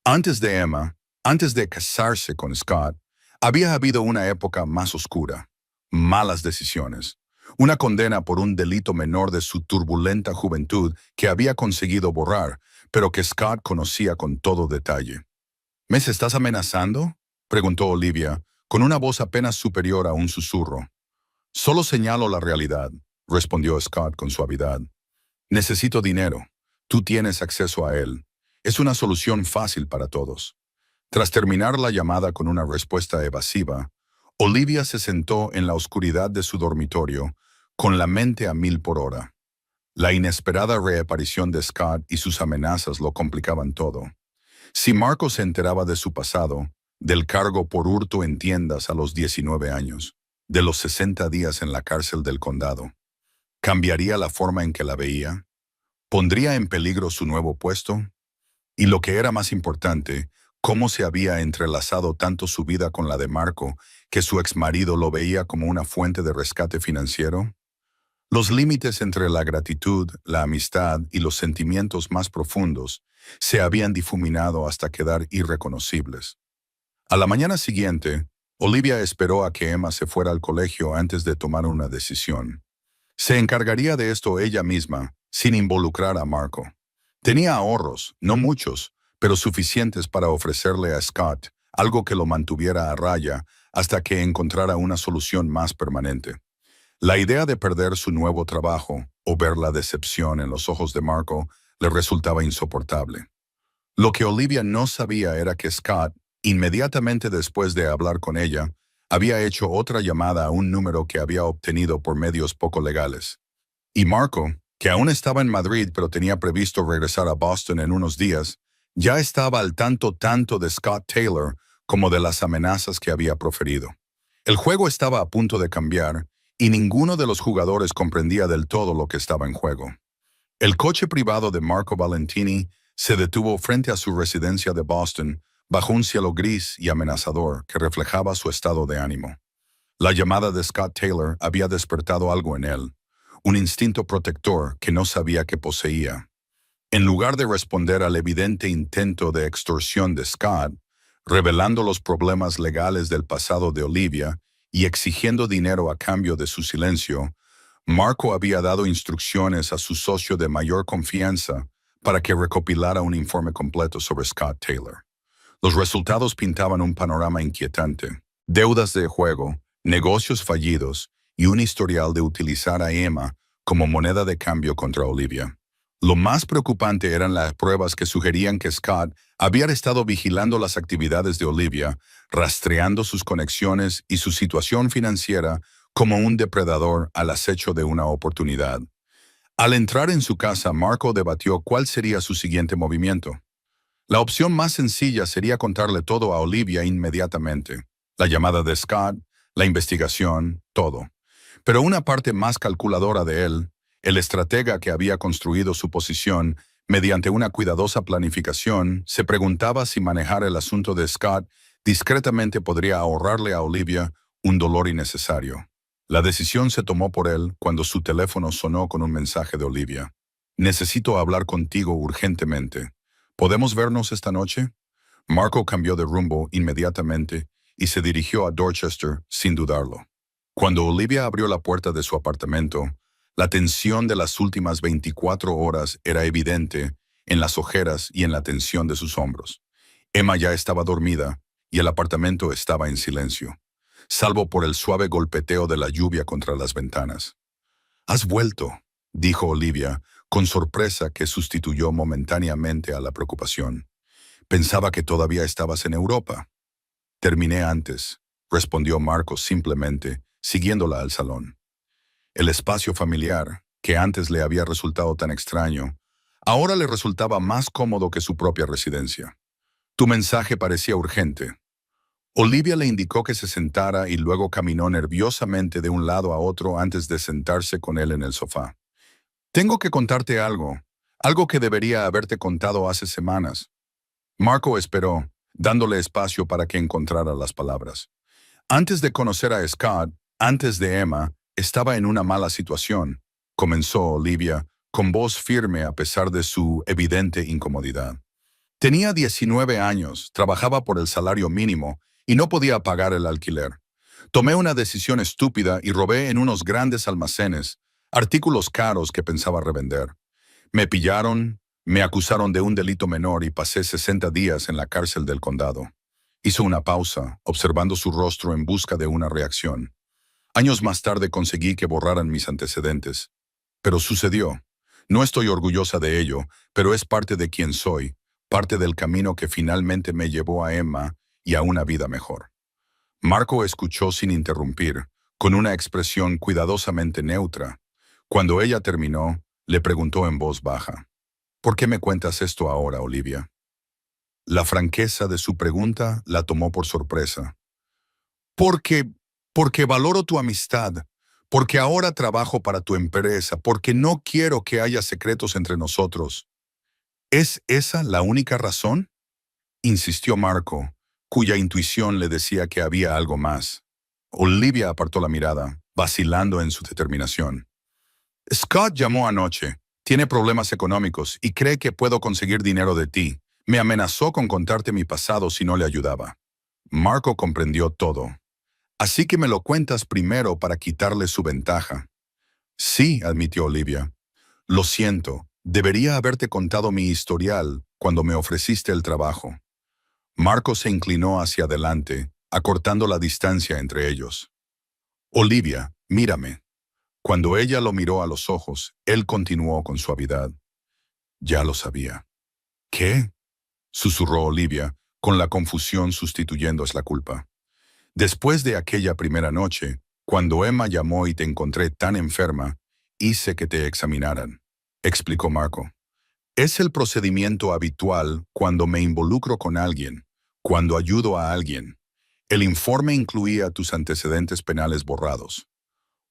Antes de Emma, antes de casarse con Scott, había habido una época más oscura. Malas decisiones. Una condena por un delito menor de su turbulenta juventud que había conseguido borrar, pero que Scott conocía con todo detalle. ¿Me estás amenazando?, preguntó Olivia, con una voz apenas superior a un susurro. Solo señalo la realidad, respondió Scott con suavidad. Necesito dinero. Tú tienes acceso a él. Es una solución fácil para todos. Tras terminar la llamada con una respuesta evasiva, Olivia se sentó en la oscuridad de su dormitorio, con la mente a 1000 por hora. La inesperada reaparición de Scott y sus amenazas lo complicaban todo. Si Marco se enteraba de su pasado, del cargo por hurto en tiendas a los 19 años, de los 60 días en la cárcel del condado, ¿cambiaría la forma en que la veía? ¿Pondría en peligro su nuevo puesto? Y lo que era más importante, cómo se había entrelazado tanto su vida con la de Marco, que su exmarido lo veía como una fuente de rescate financiero. Los límites entre la gratitud, la amistad y los sentimientos más profundos se habían difuminado hasta quedar irreconocibles. A la mañana siguiente, Olivia esperó a que Emma se fuera al colegio antes de tomar una decisión. Se encargaría de esto ella misma, sin involucrar a Marco. Tenía ahorros, no muchos, pero suficientes para ofrecerle a Scott algo que lo mantuviera a raya hasta que encontrara una solución más permanente. La idea de perder su nuevo trabajo o ver la decepción en los ojos de Marco le resultaba insoportable. Lo que Olivia no sabía era que Scott, inmediatamente después de hablar con ella, había hecho otra llamada a un número que había obtenido por medios poco legales. Y Marco, que aún estaba en Madrid pero tenía previsto regresar a Boston en unos días, ya estaba al tanto de Scott Taylor como de las amenazas que había proferido. El juego estaba a punto de cambiar y ninguno de los jugadores comprendía del todo lo que estaba en juego. El coche privado de Marco Valentini se detuvo frente a su residencia de Boston bajo un cielo gris y amenazador que reflejaba su estado de ánimo. La llamada de Scott Taylor había despertado algo en él, un instinto protector que no sabía que poseía. En lugar de responder al evidente intento de extorsión de Scott, revelando los problemas legales del pasado de Olivia y exigiendo dinero a cambio de su silencio, Marco había dado instrucciones a su socio de mayor confianza para que recopilara un informe completo sobre Scott Taylor. Los resultados pintaban un panorama inquietante: deudas de juego, negocios fallidos y un historial de utilizar a Emma como moneda de cambio contra Olivia. Lo más preocupante eran las pruebas que sugerían que Scott había estado vigilando las actividades de Olivia, rastreando sus conexiones y su situación financiera como un depredador al acecho de una oportunidad. Al entrar en su casa, Marco debatió cuál sería su siguiente movimiento. La opción más sencilla sería contarle todo a Olivia inmediatamente. La llamada de Scott, la investigación, todo. Pero una parte más calculadora de él, el estratega que había construido su posición mediante una cuidadosa planificación, se preguntaba si manejar el asunto de Scott discretamente podría ahorrarle a Olivia un dolor innecesario. La decisión se tomó por él cuando su teléfono sonó con un mensaje de Olivia. «Necesito hablar contigo urgentemente. ¿Podemos vernos esta noche?» Marco cambió de rumbo inmediatamente y se dirigió a Dorchester sin dudarlo. Cuando Olivia abrió la puerta de su apartamento, la tensión de las últimas 24 horas era evidente en las ojeras y en la tensión de sus hombros. Emma ya estaba dormida y el apartamento estaba en silencio, salvo por el suave golpeteo de la lluvia contra las ventanas. «Has vuelto», dijo Olivia, con sorpresa que sustituyó momentáneamente a la preocupación. «Pensaba que todavía estabas en Europa». «Terminé antes», respondió Marcos simplemente, siguiéndola al salón. El espacio familiar, que antes le había resultado tan extraño, ahora le resultaba más cómodo que su propia residencia. «Tu mensaje parecía urgente». Olivia le indicó que se sentara y luego caminó nerviosamente de un lado a otro antes de sentarse con él en el sofá. «Tengo que contarte algo que debería haberte contado hace semanas». Marco esperó, dándole espacio para que encontrara las palabras. «Antes de conocer a Scott, antes de Emma, estaba en una mala situación», comenzó Olivia, con voz firme a pesar de su evidente incomodidad. «Tenía 19 años, trabajaba por el salario mínimo y no podía pagar el alquiler. Tomé una decisión estúpida y robé en unos grandes almacenes artículos caros que pensaba revender. Me pillaron, me acusaron de un delito menor y pasé 60 días en la cárcel del condado». Hizo una pausa, observando su rostro en busca de una reacción. «Años más tarde conseguí que borraran mis antecedentes. Pero sucedió. No estoy orgullosa de ello, pero es parte de quien soy, parte del camino que finalmente me llevó a Emma y a una vida mejor». Marco escuchó sin interrumpir, con una expresión cuidadosamente neutra. Cuando ella terminó, le preguntó en voz baja: «¿Por qué me cuentas esto ahora, Olivia?». La franqueza de su pregunta la tomó por sorpresa. «Porque, porque valoro tu amistad, porque ahora trabajo para tu empresa, porque no quiero que haya secretos entre nosotros». «¿Es esa la única razón?», insistió Marco, cuya intuición le decía que había algo más. Olivia apartó la mirada, vacilando en su determinación. «Scott llamó anoche. Tiene problemas económicos y cree que puedo conseguir dinero de ti. Me amenazó con contarte mi pasado si no le ayudaba». Marco comprendió todo. «Así que me lo cuentas primero para quitarle su ventaja». «Sí», admitió Olivia. «Lo siento, debería haberte contado mi historial cuando me ofreciste el trabajo». Marco se inclinó hacia adelante, acortando la distancia entre ellos. «Olivia, mírame». Cuando ella lo miró a los ojos, él continuó con suavidad. «Ya lo sabía». «¿Qué?», susurró Olivia, con la confusión sustituyendo la culpa. «Después de aquella primera noche, cuando Emma llamó y te encontré tan enferma, hice que te examinaran», explicó Marco. «Es el procedimiento habitual cuando me involucro con alguien, cuando ayudo a alguien. El informe incluía tus antecedentes penales borrados».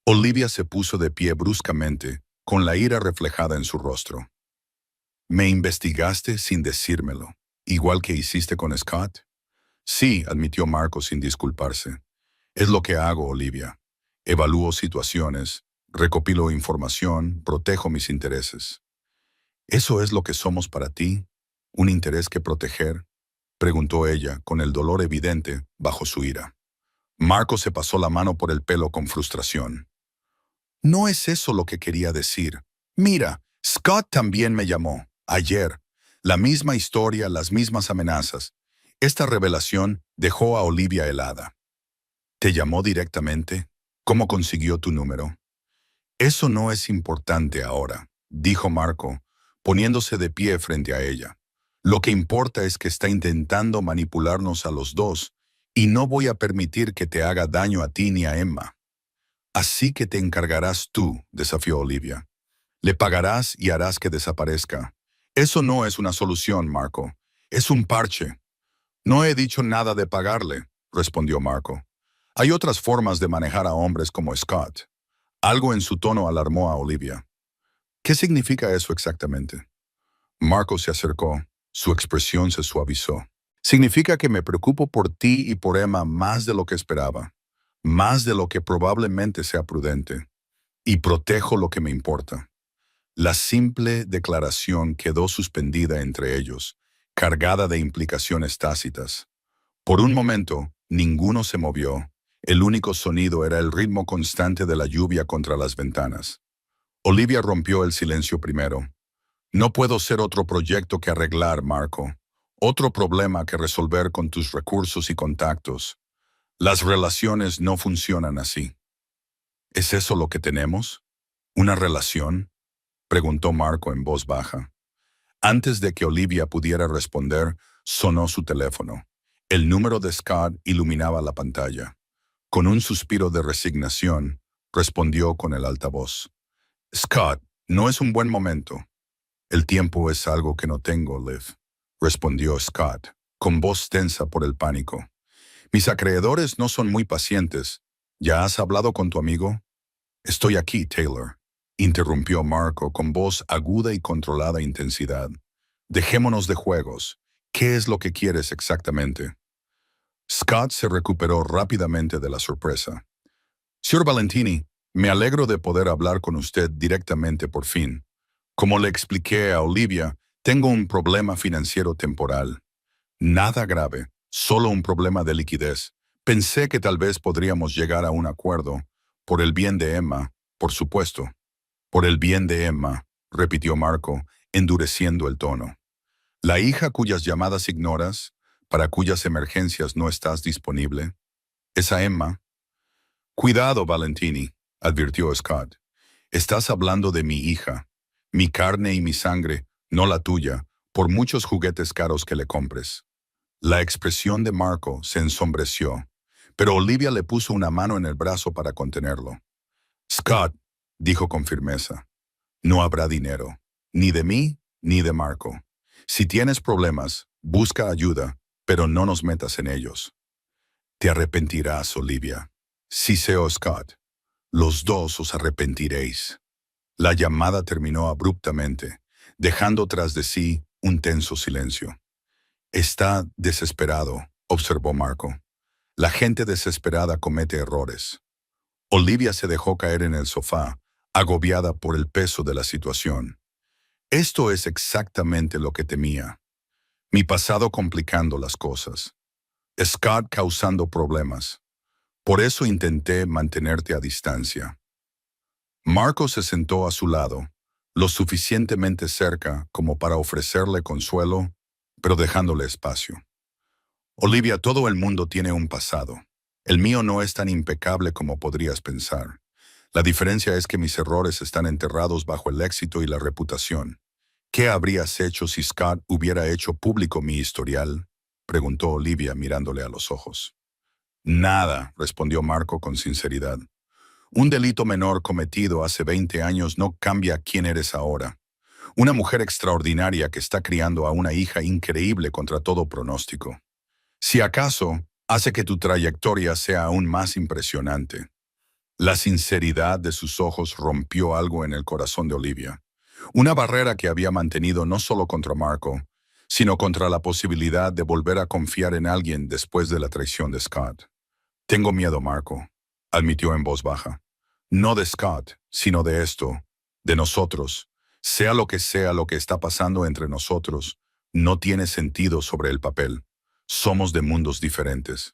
Olivia se puso de pie bruscamente, con la ira reflejada en su rostro. «¿Me investigaste sin decírmelo, igual que hiciste con Scott?». «Sí», admitió Marco sin disculparse. «Es lo que hago, Olivia. Evalúo situaciones, recopilo información, protejo mis intereses». «¿Eso es lo que somos para ti? ¿Un interés que proteger?», preguntó ella, con el dolor evidente bajo su ira. Marco se pasó la mano por el pelo con frustración. «No es eso lo que quería decir. Mira, Scott también me llamó, ayer. La misma historia, las mismas amenazas». Esta revelación dejó a Olivia helada. «¿Te llamó directamente? ¿Cómo consiguió tu número?». «Eso no es importante ahora», dijo Marco, poniéndose de pie frente a ella. «Lo que importa es que está intentando manipularnos a los dos, y no voy a permitir que te haga daño a ti ni a Emma». «Así que te encargarás tú», desafió Olivia. «Le pagarás y harás que desaparezca». «Eso no es una solución, Marco. Es un parche». «No he dicho nada de pagarle», respondió Marco. «Hay otras formas de manejar a hombres como Scott». Algo en su tono alarmó a Olivia. «¿Qué significa eso exactamente?». Marco se acercó. Su expresión se suavizó. «Significa que me preocupo por ti y por Emma más de lo que esperaba, más de lo que probablemente sea prudente, y protejo lo que me importa». La simple declaración quedó suspendida entre ellos, cargada de implicaciones tácitas. Por un momento, ninguno se movió. El único sonido era el ritmo constante de la lluvia contra las ventanas. Olivia rompió el silencio primero. No puedo ser otro proyecto que arreglar, Marco. Otro problema que resolver con tus recursos y contactos. Las relaciones no funcionan así. ¿Es eso lo que tenemos? ¿Una relación? Preguntó Marco en voz baja. Antes de que Olivia pudiera responder, sonó su teléfono. El número de Scott iluminaba la pantalla. Con un suspiro de resignación, respondió con el altavoz. Scott, no es un buen momento. El tiempo es algo que no tengo, Liv, respondió Scott, con voz tensa por el pánico. Mis acreedores no son muy pacientes. ¿Ya has hablado con tu amigo? Estoy aquí, Taylor, interrumpió Marco con voz aguda y controlada intensidad. Dejémonos de juegos. ¿Qué es lo que quieres exactamente? Scott se recuperó rápidamente de la sorpresa. Señor Valentini, me alegro de poder hablar con usted directamente por fin. Como le expliqué a Olivia, tengo un problema financiero temporal. Nada grave, solo un problema de liquidez. Pensé que tal vez podríamos llegar a un acuerdo. Por el bien de Emma, por supuesto. Por el bien de Emma, repitió Marco, endureciendo el tono. La hija cuyas llamadas ignoras, para cuyas emergencias no estás disponible. Esa Emma. Cuidado, Valentini, advirtió Scott. Estás hablando de mi hija. Mi carne y mi sangre, no la tuya, por muchos juguetes caros que le compres. La expresión de Marco se ensombreció, pero Olivia le puso una mano en el brazo para contenerlo. Scott, dijo con firmeza, no habrá dinero, ni de mí ni de Marco. Si tienes problemas, busca ayuda, pero no nos metas en ellos. Te arrepentirás, Olivia. Siseo Scott. Los dos os arrepentiréis. La llamada terminó abruptamente, dejando tras de sí un tenso silencio. Está desesperado, observó Marco. La gente desesperada comete errores. Olivia se dejó caer en el sofá, agobiada por el peso de la situación. Esto es exactamente lo que temía. Mi pasado complicando las cosas. Scott causando problemas. Por eso intenté mantenerte a distancia. Marco se sentó a su lado, lo suficientemente cerca como para ofrecerle consuelo, pero dejándole espacio. Olivia, todo el mundo tiene un pasado. El mío no es tan impecable como podrías pensar. La diferencia es que mis errores están enterrados bajo el éxito y la reputación. ¿Qué habrías hecho si Scott hubiera hecho público mi historial? Preguntó Olivia mirándole a los ojos. Nada, respondió Marco con sinceridad. Un delito menor cometido hace 20 años no cambia quién eres ahora. Una mujer extraordinaria que está criando a una hija increíble contra todo pronóstico. Si acaso, hace que tu trayectoria sea aún más impresionante. La sinceridad de sus ojos rompió algo en el corazón de Olivia. Una barrera que había mantenido no solo contra Marco, sino contra la posibilidad de volver a confiar en alguien después de la traición de Scott. Tengo miedo, Marco, admitió en voz baja. No de Scott, sino de esto, de nosotros. Sea lo que está pasando entre nosotros, no tiene sentido sobre el papel. Somos de mundos diferentes.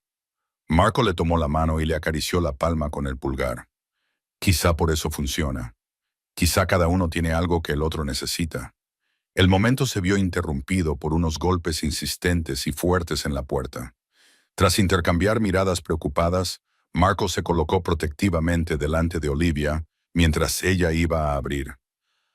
Marco le tomó la mano y le acarició la palma con el pulgar. Quizá por eso funciona. Quizá cada uno tiene algo que el otro necesita. El momento se vio interrumpido por unos golpes insistentes y fuertes en la puerta. Tras intercambiar miradas preocupadas, Marco se colocó protectivamente delante de Olivia mientras ella iba a abrir.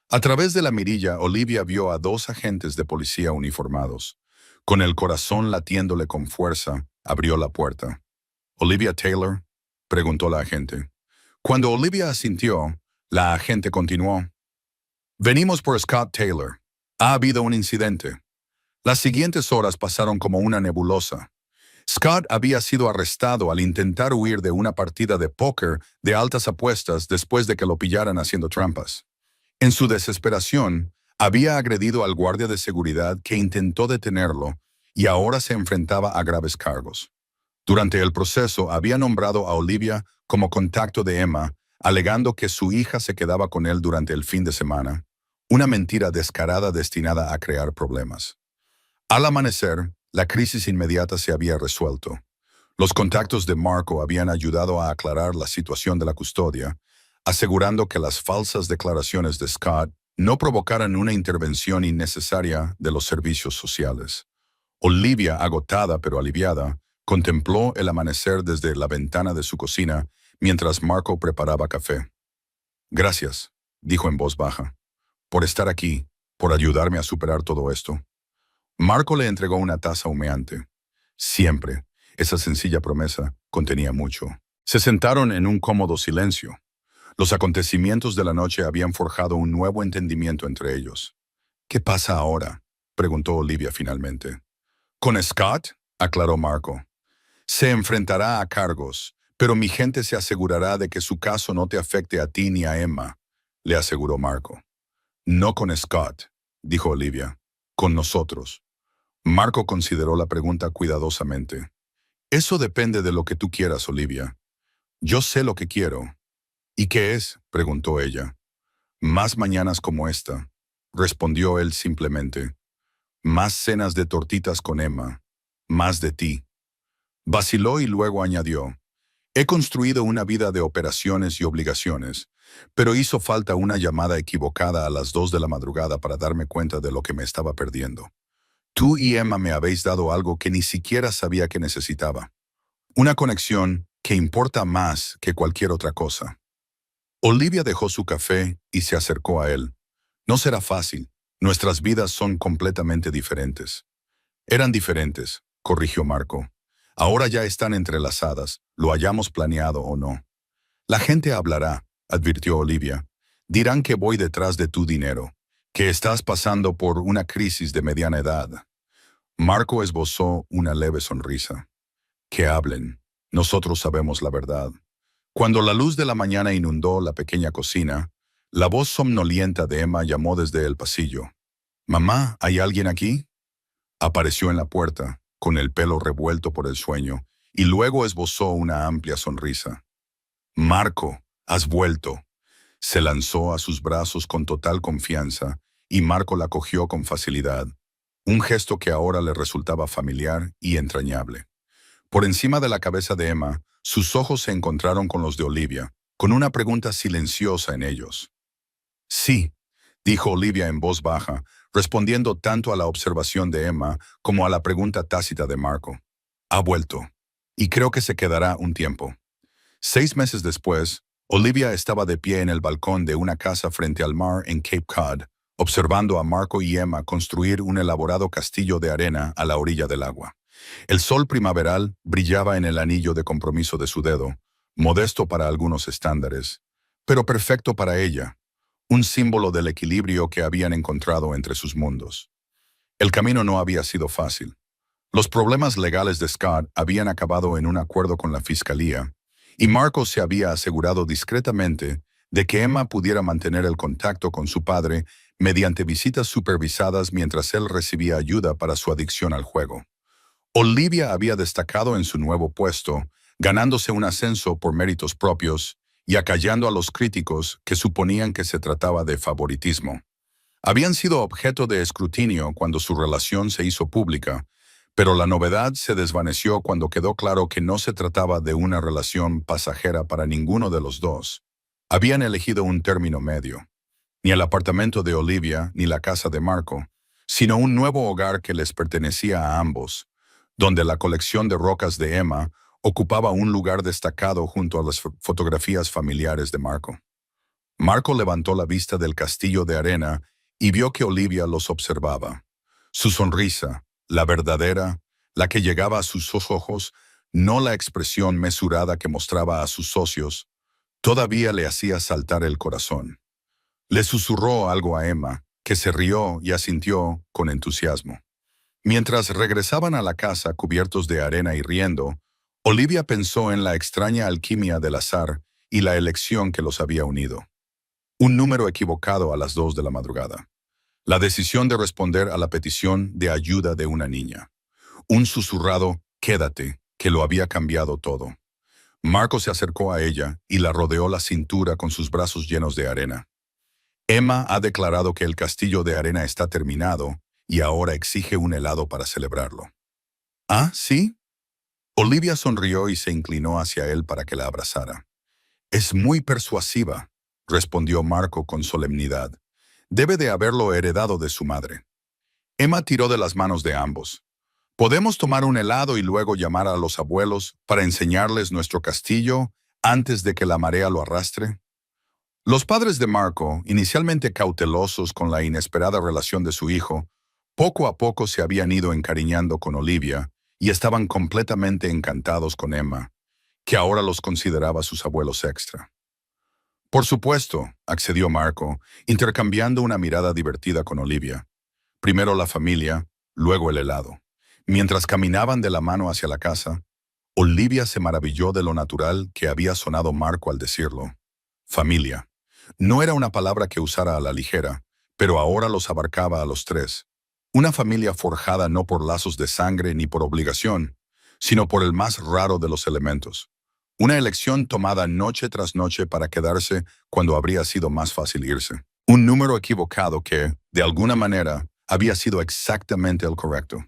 A través de la mirilla, Olivia vio a 2 agentes de policía uniformados. Con el corazón latiéndole con fuerza, abrió la puerta. «¿Olivia Taylor?», preguntó la agente. Cuando Olivia asintió, la agente continuó. «Venimos por Scott Taylor. Ha habido un incidente». Las siguientes horas pasaron como una nebulosa. Scott había sido arrestado al intentar huir de una partida de póker de altas apuestas después de que lo pillaran haciendo trampas. En su desesperación, había agredido al guardia de seguridad que intentó detenerlo y ahora se enfrentaba a graves cargos. Durante el proceso, había nombrado a Olivia como contacto de Emma, alegando que su hija se quedaba con él durante el fin de semana, una mentira descarada destinada a crear problemas. Al amanecer, la crisis inmediata se había resuelto. Los contactos de Marco habían ayudado a aclarar la situación de la custodia, asegurando que las falsas declaraciones de Scott no provocaran una intervención innecesaria de los servicios sociales. Olivia, agotada pero aliviada, contempló el amanecer desde la ventana de su cocina mientras Marco preparaba café. Gracias, dijo en voz baja, por estar aquí, por ayudarme a superar todo esto. Marco le entregó una taza humeante. Siempre, esa sencilla promesa contenía mucho. Se sentaron en un cómodo silencio. Los acontecimientos de la noche habían forjado un nuevo entendimiento entre ellos. ¿Qué pasa ahora?, preguntó Olivia finalmente. Con Scott, aclaró Marco. Se enfrentará a cargos, pero mi gente se asegurará de que su caso no te afecte a ti ni a Emma, le aseguró Marco. No con Scott, dijo Olivia. Con nosotros. Marco consideró la pregunta cuidadosamente. Eso depende de lo que tú quieras, Olivia. Yo sé lo que quiero. ¿Y qué es?, preguntó ella. Más mañanas como esta, respondió él simplemente. Más cenas de tortitas con Emma. Más de ti. Vaciló y luego añadió. He construido una vida de operaciones y obligaciones, pero hizo falta una llamada equivocada a las 2 de la madrugada para darme cuenta de lo que me estaba perdiendo. Tú y Emma me habéis dado algo que ni siquiera sabía que necesitaba. Una conexión que importa más que cualquier otra cosa. Olivia dejó su café y se acercó a él. No será fácil. Nuestras vidas son completamente diferentes. Eran diferentes, corrigió Marco. Ahora ya están entrelazadas, lo hayamos planeado o no. La gente hablará, advirtió Olivia. Dirán que voy detrás de tu dinero, que estás pasando por una crisis de mediana edad. Marco esbozó una leve sonrisa. Que hablen. Nosotros sabemos la verdad. Cuando la luz de la mañana inundó la pequeña cocina, la voz somnolienta de Emma llamó desde el pasillo. «Mamá, ¿hay alguien aquí?» Apareció en la puerta, con el pelo revuelto por el sueño, y luego esbozó una amplia sonrisa. «Marco, has vuelto». Se lanzó a sus brazos con total confianza, y Marco la cogió con facilidad, un gesto que ahora le resultaba familiar y entrañable. Por encima de la cabeza de Emma, sus ojos se encontraron con los de Olivia, con una pregunta silenciosa en ellos. «Sí», dijo Olivia en voz baja, respondiendo tanto a la observación de Emma como a la pregunta tácita de Marco. «Ha vuelto, y creo que se quedará un tiempo». 6 meses después, Olivia estaba de pie en el balcón de una casa frente al mar en Cape Cod, observando a Marco y Emma construir un elaborado castillo de arena a la orilla del agua. El sol primaveral brillaba en el anillo de compromiso de su dedo, modesto para algunos estándares, pero perfecto para ella, un símbolo del equilibrio que habían encontrado entre sus mundos. El camino no había sido fácil. Los problemas legales de Scott habían acabado en un acuerdo con la fiscalía, y Marco se había asegurado discretamente de que Emma pudiera mantener el contacto con su padre mediante visitas supervisadas mientras él recibía ayuda para su adicción al juego. Olivia había destacado en su nuevo puesto, ganándose un ascenso por méritos propios y acallando a los críticos que suponían que se trataba de favoritismo. Habían sido objeto de escrutinio cuando su relación se hizo pública, pero la novedad se desvaneció cuando quedó claro que no se trataba de una relación pasajera para ninguno de los dos. Habían elegido un término medio. Ni el apartamento de Olivia ni la casa de Marco, sino un nuevo hogar que les pertenecía a ambos, donde la colección de rocas de Emma ocupaba un lugar destacado junto a las fotografías familiares de Marco. Marco levantó la vista del castillo de arena y vio que Olivia los observaba. Su sonrisa, la verdadera, la que llegaba a sus ojos, no la expresión mesurada que mostraba a sus socios, todavía le hacía saltar el corazón. Le susurró algo a Emma, que se rió y asintió con entusiasmo. Mientras regresaban a la casa cubiertos de arena y riendo, Olivia pensó en la extraña alquimia del azar y la elección que los había unido. Un número equivocado a las 2 de la madrugada. La decisión de responder a la petición de ayuda de una niña. Un susurrado «quédate», que lo había cambiado todo. Marco se acercó a ella y la rodeó la cintura con sus brazos llenos de arena. Emma ha declarado que el castillo de arena está terminado y ahora exige un helado para celebrarlo. ¿Ah, sí? Olivia sonrió y se inclinó hacia él para que la abrazara. Es muy persuasiva, respondió Marco con solemnidad. Debe de haberlo heredado de su madre. Emma tiró de las manos de ambos. ¿Podemos tomar un helado y luego llamar a los abuelos para enseñarles nuestro castillo antes de que la marea lo arrastre? Los padres de Marco, inicialmente cautelosos con la inesperada relación de su hijo, poco a poco se habían ido encariñando con Olivia y estaban completamente encantados con Emma, que ahora los consideraba sus abuelos extra. Por supuesto, accedió Marco, intercambiando una mirada divertida con Olivia. Primero la familia, luego el helado. Mientras caminaban de la mano hacia la casa, Olivia se maravilló de lo natural que había sonado Marco al decirlo. Familia. No era una palabra que usara a la ligera, pero ahora los abarcaba a los tres. Una familia forjada no por lazos de sangre ni por obligación, sino por el más raro de los elementos. Una elección tomada noche tras noche para quedarse cuando habría sido más fácil irse. Un número equivocado que, de alguna manera, había sido exactamente el correcto.